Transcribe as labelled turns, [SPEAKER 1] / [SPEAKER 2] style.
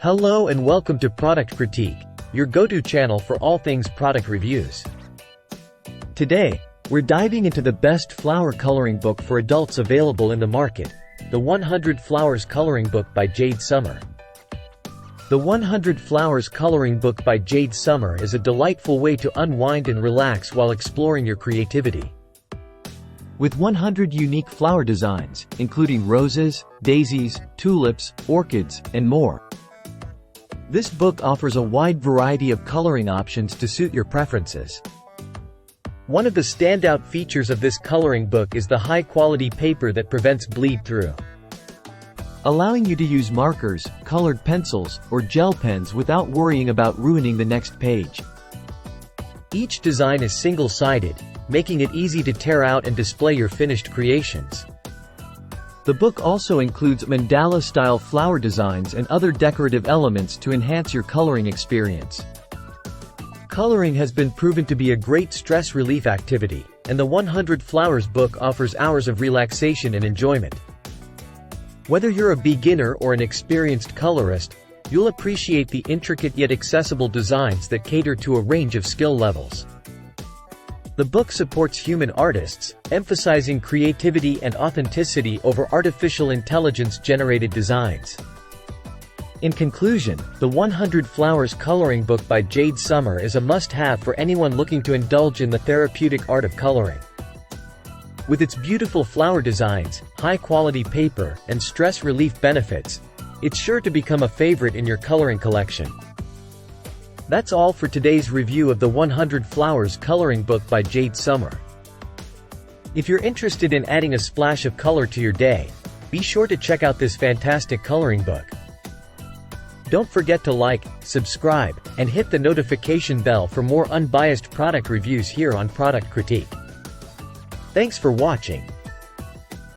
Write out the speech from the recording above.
[SPEAKER 1] Hello and welcome to Product Critique, your go-to channel for all things product reviews. Today, we're diving into the best flower coloring book for adults available in the market, the 100 Flowers Coloring Book by Jade Summer. The 100 Flowers Coloring Book by Jade Summer is a delightful way to unwind and relax while exploring your creativity. With 100 unique flower designs, including roses, daisies, tulips, orchids, and more. This book offers a wide variety of coloring options to suit your preferences. One of the standout features of this coloring book is the high-quality paper that prevents bleed-through, allowing you to use markers, colored pencils, or gel pens without worrying about ruining the next page. Each design is single-sided, making it easy to tear out and display your finished creations. The book also includes mandala-style flower designs and other decorative elements to enhance your coloring experience. Coloring has been proven to be a great stress relief activity, and the 100 Flowers book offers hours of relaxation and enjoyment. Whether you're a beginner or an experienced colorist, you'll appreciate the intricate yet accessible designs that cater to a range of skill levels. The book supports human artists, emphasizing creativity and authenticity over artificial intelligence-generated designs. In conclusion, the 100 Flowers Coloring Book by Jade Summer is a must-have for anyone looking to indulge in the therapeutic art of coloring. With its beautiful flower designs, high-quality paper, and stress relief benefits, it's sure to become a favorite in your coloring collection. That's all for today's review of the 100 Flowers Coloring Book by Jade Summer. If you're interested in adding a splash of color to your day, be sure to check out this fantastic coloring book. Don't forget to like, subscribe, and hit the notification bell for more unbiased product reviews here on Product Critique. Thanks for watching.